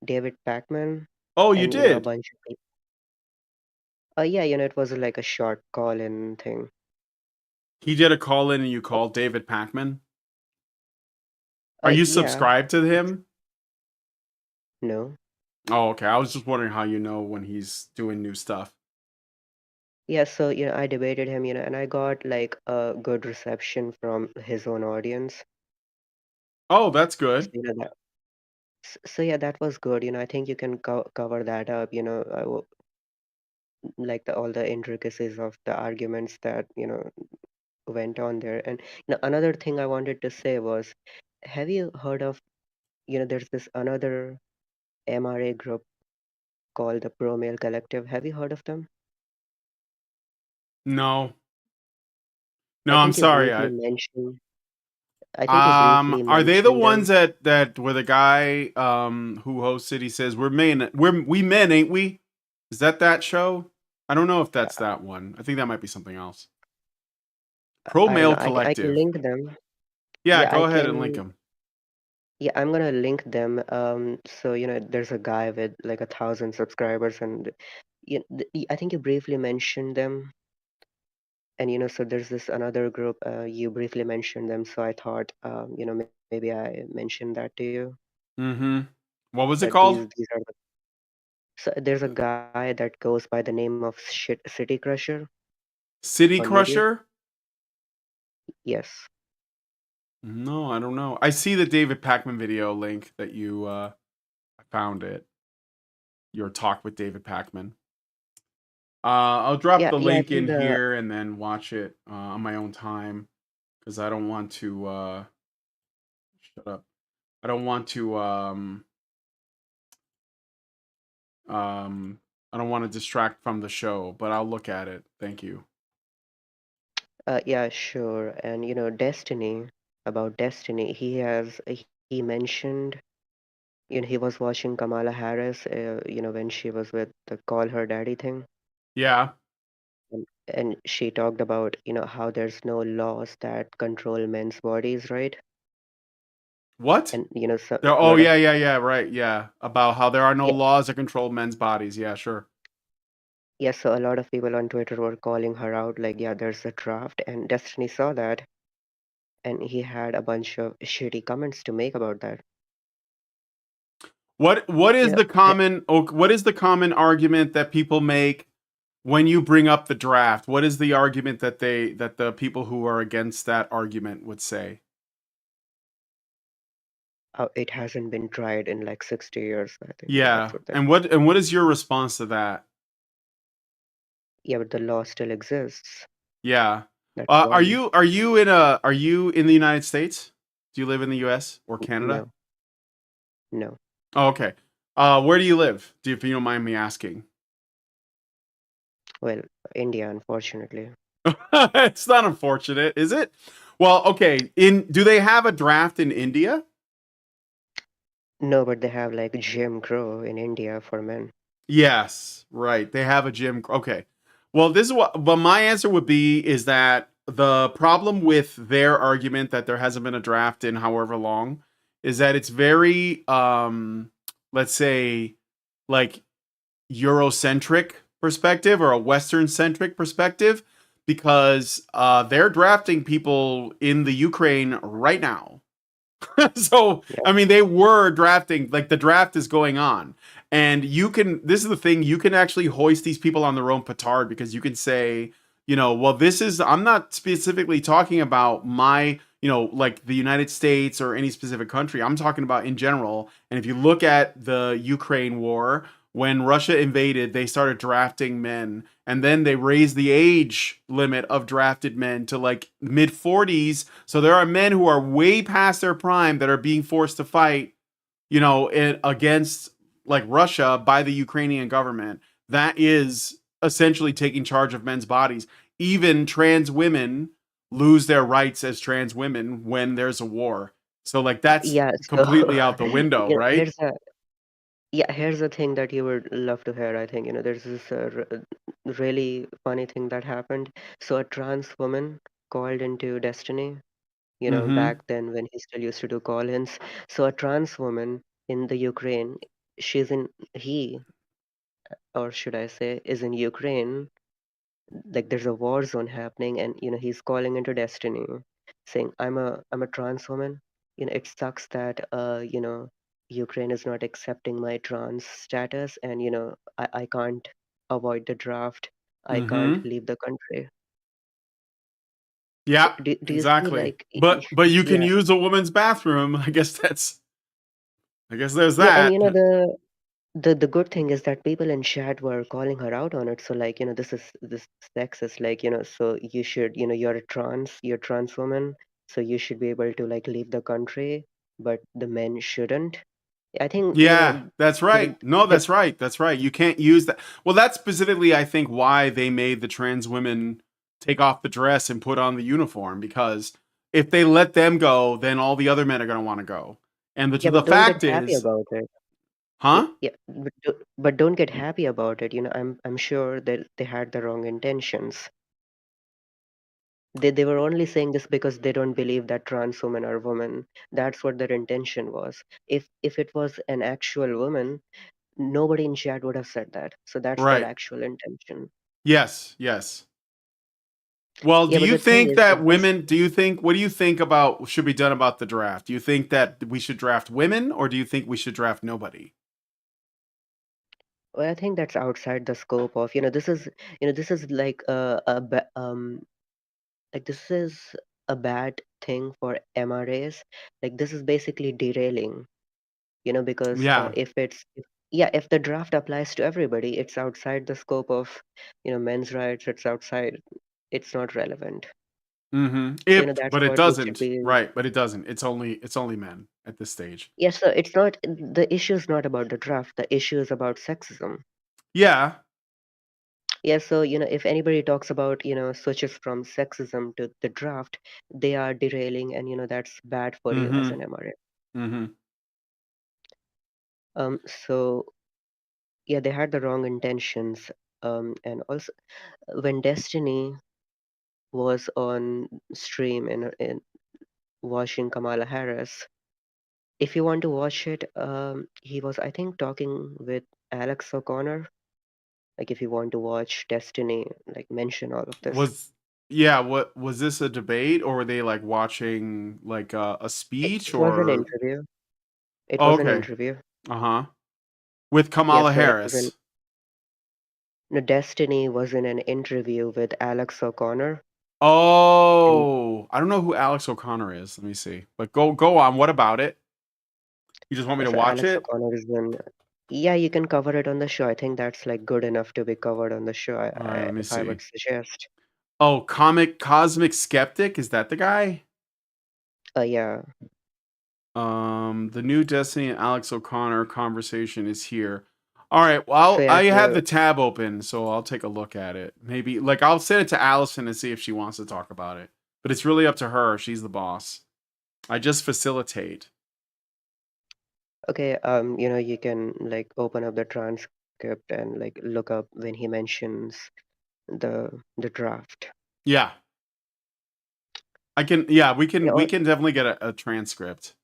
David Pacman oh, you and a did. bunch of people. Yeah, it was like a short call-in thing. He did a call in, and you called David Pacman. Are you Yeah. subscribed to It's him? no. Oh, okay. I was just wondering how you know when he's doing new stuff. Yeah, so I debated him, and I got like a good reception from his own audience. Oh, that's So good. yeah, that was good. I think you can cover that up. Like all the intricacies of the arguments that went on there. And another thing I wanted to say was, have you heard of there's this another MRA group called the Pro Male Collective. Have you heard of them? No, no, I I'm think you sorry. briefly mentioned. I think you briefly Are they the mentioned ones them. that where the guy who hosts it, he says we men, ain't we? Is that show? I don't know if that's Uh, that one. I think that might be something else. Pro I don't Male know. I can Collective. link them. Yeah, Yeah, I go ahead and link can. them. Yeah, I'm gonna link them. So there's a guy with like 1,000 subscribers, and I think you briefly mentioned them. And so there's this another group. You briefly mentioned them, so I thought, maybe I mentioned that to you. Mm-hmm. What was it That called? these are the. So there's a guy that goes by the name of City Crusher City on YouTube. Crusher? Yes. No, I don't know. I see the David Pacman video link that you I found it. Your talk with David Pacman. I'll drop Yeah, the yeah. I link think in the here and then watch it on my own time because I don't want to shut up. I don't want to um I don't want to distract from the show, but I'll look at it. Thank you. yeah, sure. And Destiny, about Destiny, he mentioned, he was watching Kamala Harris, when she was with the call her daddy thing, Yeah. and she talked about, how there's no laws that control men's bodies, right? What? And so There, a oh lot of yeah, yeah, yeah, right. Yeah. About how there are no yeah, laws that control men's bodies. Yeah, sure. yeah, so a lot of people on Twitter were calling her out, like, yeah, there's a draft, and Destiny saw that, and he had a bunch of shitty comments to make about that. What You is know, the common what is the common argument that people make when you bring up the draft? What is the argument that the people who are against that argument would say? it hasn't been tried in like 60 years, I think. That's Yeah. what they. And what is your response to that? Yeah, but the law still exists. Yeah. That's why. Are you in the United States? Do you live in the US or Canada? No, no. Oh, okay. Where do you live? If you don't mind me asking. Well, India, unfortunately. It's not unfortunate, is it? Well, okay. In Do they have a draft in India? No, but they have like Jim Crow in India for men. Yes, right. They have a gym. Okay. Well, this is but my answer would be is that the problem with their argument that there hasn't been a draft in however long is that it's very let's say like Eurocentric perspective or a Western centric perspective because they're drafting people in the Ukraine right now. So Yeah. I mean, they were drafting, like the draft is going on, and you can. This is the thing: you can actually hoist these people on their own petard because you can say, well, this is. I'm not specifically talking about my, like the United States or any specific country. I'm talking about in general. And if you look at the Ukraine war, when Russia invaded, they started drafting men, and then they raised the age limit of drafted men to like mid 40s. So there are men who are way past their prime that are being forced to fight, against like Russia by the Ukrainian government. That is essentially taking charge of men's bodies. Even trans women lose their rights as trans women when there's a war. So like that's Yeah, so completely out the window, right? here's a thing that you would love to hear. I think, there's this really funny thing that happened. So a trans woman called into Destiny, Mm-hmm. back then when he still used to do call-ins. So a trans woman in the Ukraine, she's in he, or should I say, is in Ukraine. Like there's a war zone happening, and he's calling into Destiny, saying, I'm a trans woman. It sucks that Ukraine is not accepting my trans status, and I can't avoid the draft. I can't Mm-hmm. leave the country. So Yeah, do you see, exactly. like, But you can yeah. use a woman's bathroom. I guess there's Yeah, and that. the good thing is that people in chat were calling her out on it. So like, this sexist, like, so you should, you're a trans woman, so you should be able to like leave the country, but the men shouldn't. I think, Yeah, that's right. No, the that's right. That's right. You can't use that. Well, that's specifically, I think, why they made the trans women take off the dress and put on the uniform because if they let them go, then all the other men are going to want to go. And yeah, the but don't get fact happy is, about it. Yeah, huh? yeah, but don't get happy about it. I'm sure that they had the wrong intentions. They were only saying this because they don't believe that trans women are women. That's what their intention was. If it was an actual woman, nobody in chat would have said that. So that's their Right. actual intention. Yes, yes. Well, Yeah, do but you the thing think is that that this women, what do you think about should be done about the draft? Do you think that we should draft women or do you think we should draft nobody? well, I think that's outside the scope of, this is like this is a bad thing for MRAs. Like this is basically derailing, because Yeah. if the draft applies to everybody, it's outside the scope of, men's rights. It's not relevant. Mm-hmm. So, If, that's but it what we should doesn't. be. Right, but it doesn't. It's only men at this stage. Yes, so it's not the issue is not about the draft. The issue is about sexism. Yeah. Yeah, so if anybody talks about switches from sexism to the draft, they are derailing, and that's bad for you as Mm-hmm. an MRA. Mm-hmm. So yeah, they had the wrong intentions. And also when Destiny was on stream in watching Kamala Harris, if you want to watch it, he was, I think, talking with Alex O'Connor. Like if you want to watch Destiny, like mention all of this. Was yeah, what was this a debate or were they like watching like a speech It was an or interview. It oh, was an okay. interview. Uh-huh. With Yeah, Kamala so it was an Harris. no, Destiny was in an interview with Alex O'Connor, and Oh, I don't know who Alex O'Connor is. Let me see. But go on. What about it? You just want me to so watch Alex it? O'Connor is in. Yeah, you can cover it on the show. I think that's like good enough to be covered on the show. All right, let me If I see. would suggest. Oh, Cosmic Skeptic, is that the guy? Yeah. The new Destiny and Alex O'Connor conversation is here. All right, So well, yeah, I have so the tab open, so I'll take a look at it. Maybe like I'll send it to Allison and see if she wants to talk about it. But it's really up to her. She's the boss. I just facilitate. okay, you can like open up the transcript and like look up when he mentions the draft. Yeah. We Yeah, can definitely get a transcript.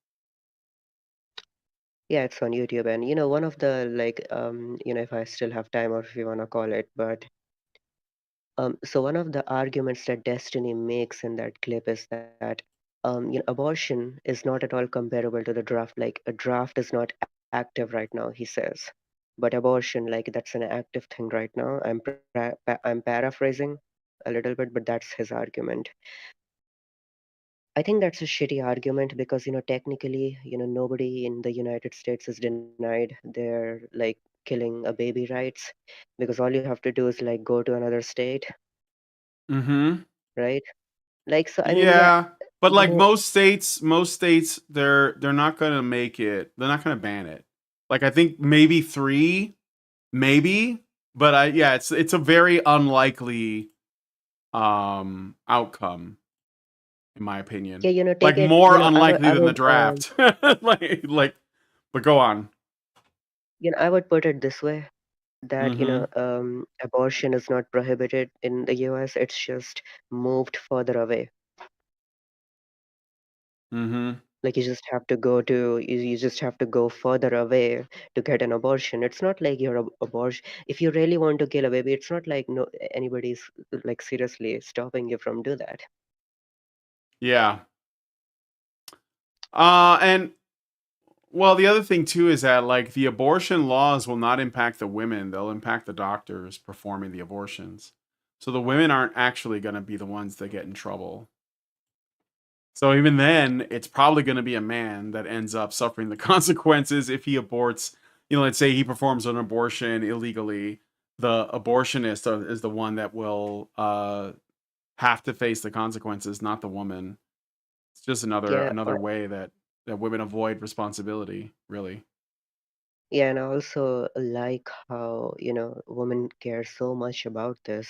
yeah, it's on YouTube, and one of the like if I still have time, or if you wanna call it, but so one of the arguments that Destiny makes in that clip is that abortion is not at all comparable to the draft. Like a draft is not active right now, he says, but abortion, like that's an active thing right now. I'm paraphrasing a little bit, but that's his argument. I think that's a shitty argument because, technically, nobody in the United States is denied their like killing a baby rights, because all you have to do is like go to another state, Mm-hmm. right? Like, so, I mean, yeah, Yeah. But you like know, most states, they're not gonna make it. They're not gonna ban it. Like I think maybe three, maybe. But it's a very unlikely outcome, in my opinion. yeah, Like take it, more I unlikely than the would, draft. like, but go on. I would put it this way that, Mm-hmm. abortion is not prohibited in the US, it's just moved further away. Mm-hmm. Like you just have to go further away to get an abortion. It's not like your abortion, if you really want to kill a baby, it's not like no anybody's like seriously stopping you from do that. Yeah. And well, the other thing too is that like the abortion laws will not impact the women; they'll impact the doctors performing the abortions. So the women aren't actually going to be the ones that get in trouble. So even then, it's probably going to be a man that ends up suffering the consequences if he aborts. Let's say he performs an abortion illegally. The abortionist is the one that will have to face the consequences, not the woman. It's just Yeah, another way that women avoid responsibility, really. yeah, and I also like how women care so much about this,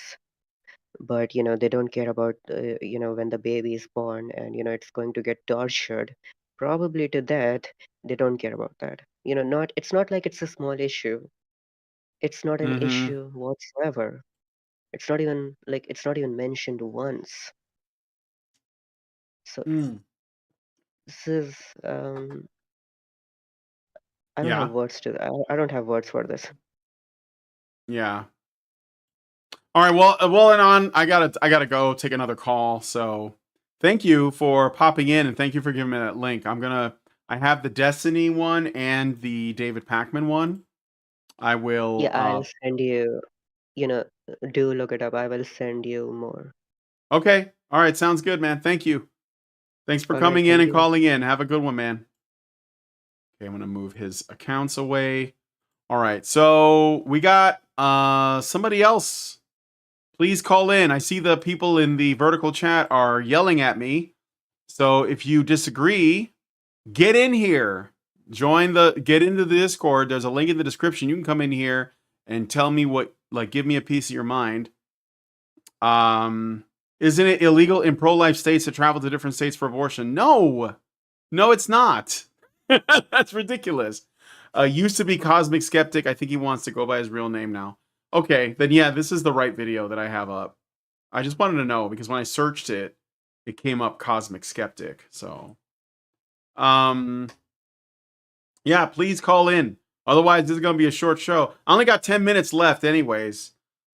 but they don't care about when the baby is born and it's going to get tortured probably to death. They don't care about that. Not it's not like it's a small issue. It's not an Mm-hmm. issue whatsoever. It's not even mentioned once. So Mm. this is um I don't have Yeah. words to I don't have words for this. Yeah. All right. Well, and on. I gotta go take another call. So, thank you for popping in, and thank you for giving me that link. I have the Destiny one and the David Packman one. I will. Yeah, I'll send you, you know, do look it up. I will send you more. Okay. All right. Sounds good, man. Thank you. Thanks for All right, coming in thank and you. calling in. Have a good one, man. Okay, I'm gonna move his accounts away. All right. So we got somebody else. Please call in. I see the people in the vertical chat are yelling at me. So if you disagree, get in here. Get into the Discord. There's a link in the description. You can come in here and tell me give me a piece of your mind. Um, isn't it illegal in pro-life states to travel to different states for abortion? No. No, it's not. That's ridiculous. Used to be Cosmic Skeptic. I think he wants to go by his real name now. Okay, then yeah, this is the right video that I have up. I just wanted to know because when I searched it, it came up Cosmic Skeptic. So, um, yeah, please call in. Otherwise, this is gonna be a short show. I only got 10 minutes left, anyways.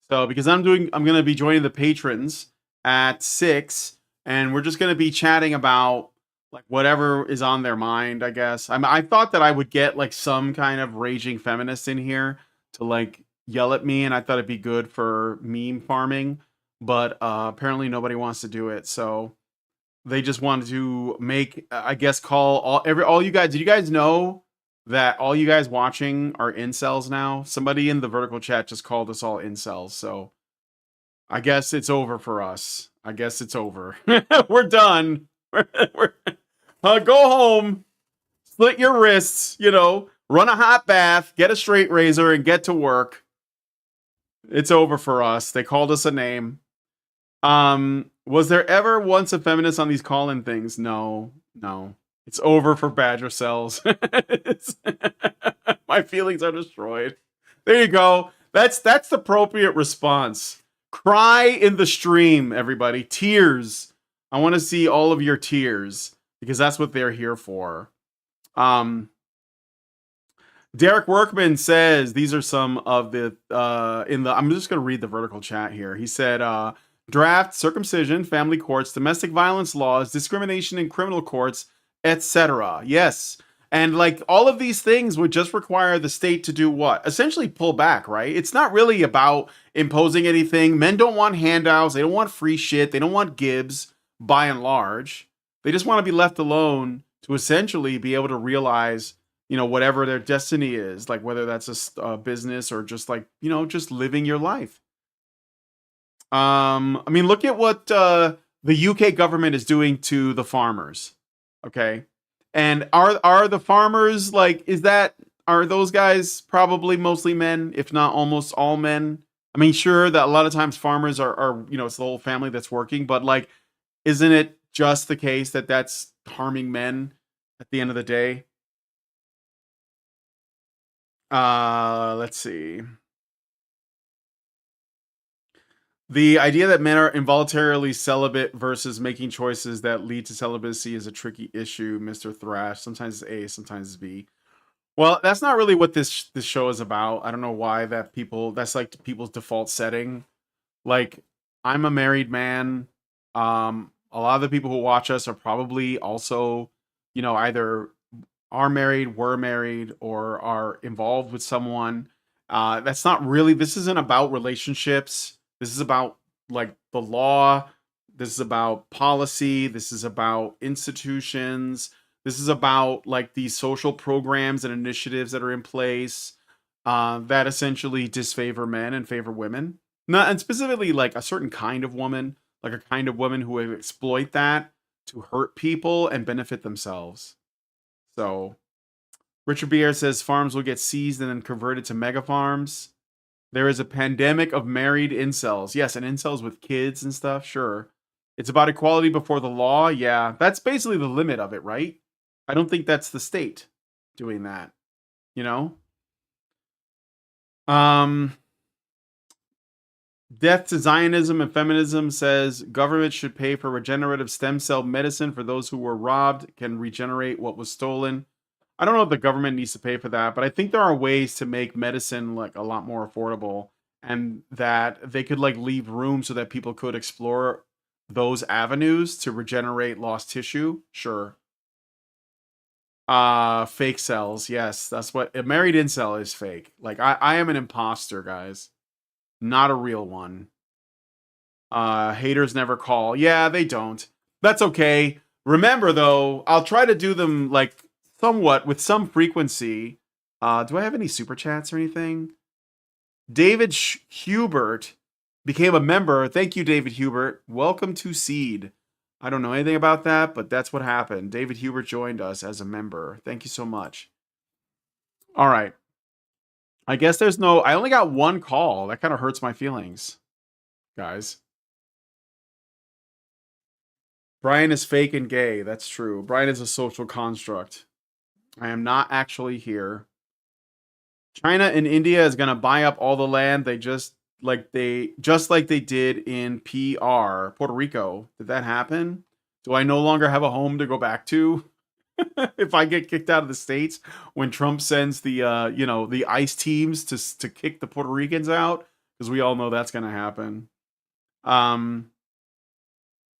So, because I'm gonna be joining the patrons at 6, and we're just gonna be chatting about like whatever is on their mind. I guess I thought that I would get like some kind of raging feminist in here to like yell at me, and I thought it'd be good for meme farming. But apparently, nobody wants to do it. So they just wanted to make, I guess, call all you guys. Did you guys know that all you guys watching are incels now? Somebody in the vertical chat just called us all incels. So I guess it's over for us. I guess it's over. We're done. Go home, slit your wrists, run a hot bath, get a straight razor, and get to work. It's over for us. They called us a name. Was there ever once a feminist on these call-in things? No, no. It's over for Badger Cells. My feelings are destroyed. There you go. That's the appropriate response Cry in the stream, everybody. Tears. I want to see all of your tears because that's what they're here for. Derek Workman says these are some of the I'm just going to read the vertical chat here. He said draft, circumcision, family courts, domestic violence laws, discrimination in criminal courts, etc. Yes. And like all of these things would just require the state to do what? Essentially pull back, right? It's not really about imposing anything. Men don't want handouts, they don't want free shit, they don't want gibs by and large. They just want to be left alone to essentially be able to realize whatever their destiny is, like whether that's a business or just like, just living your life. I mean, look at what the UK government is doing to the farmers. Okay. And are the farmers like, are those guys probably mostly men, if not almost all men? I mean, sure that a lot of times farmers are it's the whole family that's working, but like, isn't it just the case that that's harming men at the end of the day? Let's see. The idea that men are involuntarily celibate versus making choices that lead to celibacy is a tricky issue, Mr. Thrash. Sometimes it's A, sometimes it's B. Well, that's not really what this show is about. I don't know why that's like people's default setting. Like, I'm a married man. A lot of the people who watch us are probably also, either are married, were married, or are involved with someone. That's not really, this isn't about relationships. This is about like the law. This is about policy. This is about institutions. This is about like these social programs and initiatives that are in place that essentially disfavor men and favor women. Not, and specifically like a certain kind of woman, like a kind of woman who would exploit that to hurt people and benefit themselves. So Richard Bier says farms will get seized and then converted to mega farms. There is a pandemic of married incels. Yes, and incels with kids and stuff. Sure. It's about equality before the law. Yeah, that's basically the limit of it, right? I don't think that's the state doing that. You know? Death to Zionism and Feminism says government should pay for regenerative stem cell medicine for those who were robbed, can regenerate what was stolen. I don't know if the government needs to pay for that, but I think there are ways to make medicine like a lot more affordable and that they could like leave room so that people could explore those avenues to regenerate lost tissue. Sure. Fake cells. Yes, that's what a married incel is fake. Like I am an imposter, guys. Not a real one. Haters never call. Yeah, they don't. That's okay. Remember though, I'll try to do them like somewhat with some frequency. Do I have any super chats or anything? David Hubert became a member. Thank you, David Hubert. Welcome to Seed. I don't know anything about that, but that's what happened. David Hubert joined us as a member. Thank you so much. All right. I guess there's no, I only got one call. That kind of hurts my feelings, guys. Brian is fake and gay. That's true. Brian is a social construct. I am not actually here. China and India is going to buy up all the land they just like they did in Puerto Rico. Did that happen? Do I no longer have a home to go back to if I get kicked out of the states when Trump sends the the ICE teams to kick the Puerto Ricans out? Because we all know that's going to happen.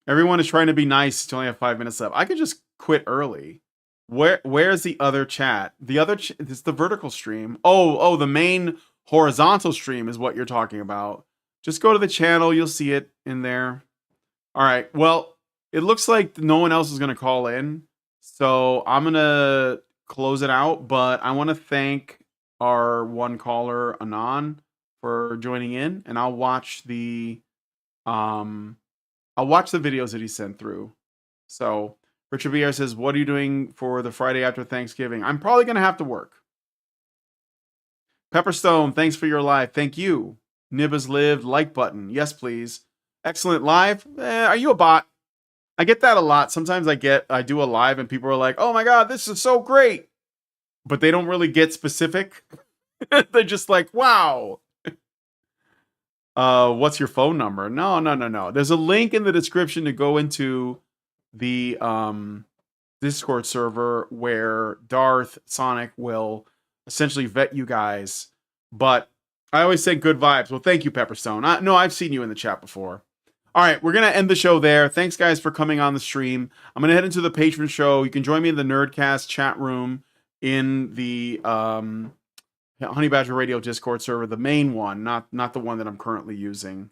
Everyone is trying to be nice to only have 5 minutes left. I could just quit early. Where's the other chat? The other it's the vertical stream. Oh, the main horizontal stream is what you're talking about. Just go to the channel, you'll see it in there. All right. Well, it looks like no one else is going to call in. So, I'm going to close it out, but I want to thank our one caller Anon for joining in, and I'll watch the videos that he sent through. So, Richard VR says, what are you doing for the Friday after Thanksgiving? I'm probably going to have to work. Pepperstone, thanks for your live. Thank you. Nib has lived. Like button. Yes, please. Excellent live. Are you a bot? I get that a lot. Sometimes I do a live and people are like, oh my God, this is so great. But they don't really get specific. They're just like, wow. what's your phone number? No. There's a link in the description to go into the Discord server where Darth Sonic will essentially vet you guys. But I always say good vibes. Well, thank you, Pepperstone. No, I've seen you in the chat before. All right, we're going to end the show there. Thanks, guys, for coming on the stream. I'm going to head into the patron show. You can join me in the Nerdcast chat room in the Honey Badger Radio Discord server, the main one, not the one that I'm currently using.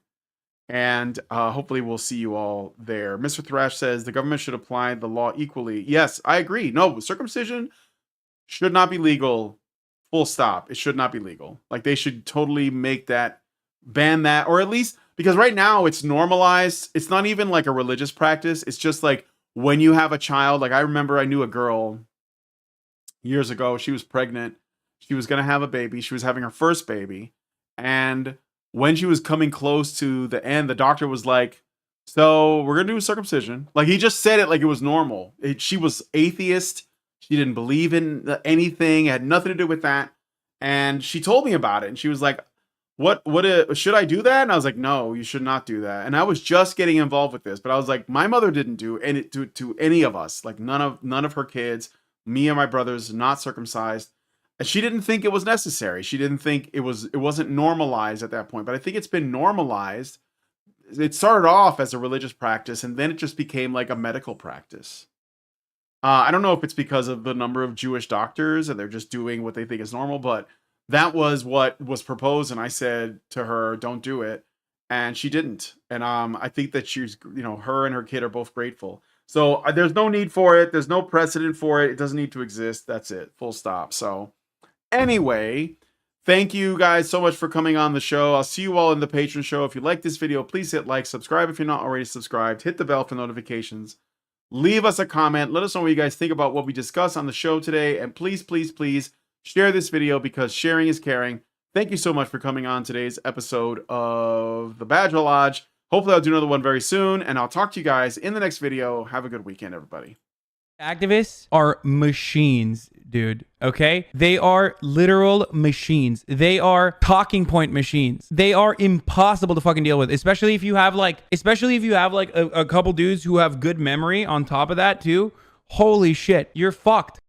And hopefully we'll see you all there. Mr. Thrash says the government should apply the law equally. Yes, I agree. No, circumcision should not be legal. Full stop. It should not be legal. Like, they should totally make that, ban that, or at least, because right now it's normalized. It's not even like a religious practice. It's just like when you have a child. Like, I remember I knew a girl years ago. She was pregnant. She was going to have a baby. She was having her first baby. And when she was coming close to the end, the doctor was like, so we're going to do a circumcision. Like, he just said it like it was normal. She was atheist. She didn't believe in anything. It had nothing to do with that. And she told me about it. And she was like, what should I do that? And I was like, no, you should not do that. And I was just getting involved with this. But I was like, my mother didn't do any to any of us. Like, none of her kids, me and my brothers, not circumcised. She didn't think it was necessary. She didn't think it wasn't normalized at that point. But I think it's been normalized. It started off as a religious practice, and then it just became like a medical practice. I don't know if it's because of the number of Jewish doctors and they're just doing what they think is normal, but that was what was proposed. And I said to her, don't do it. And she didn't. And I think that she's, her and her kid are both grateful. So there's no need for it. There's no precedent for it. It doesn't need to exist. That's it. Full stop. So anyway, thank you guys so much for coming on the show. I'll see you all in the patron show. If you like this video, please hit like, subscribe if you're not already subscribed, hit the bell for notifications, leave us a comment, let us know what you guys think about what we discussed on the show today, and please, please, please share this video because sharing is caring. Thank you so much for coming on today's episode of the Badger Lodge. Hopefully I'll do another one very soon, and I'll talk to you guys in the next video. Have a good weekend, everybody. Activists are machines, dude. Okay? They are literal machines. They are talking point machines. They are impossible to fucking deal with, especially if you have like a couple dudes who have good memory on top of that too. Holy shit, you're fucked.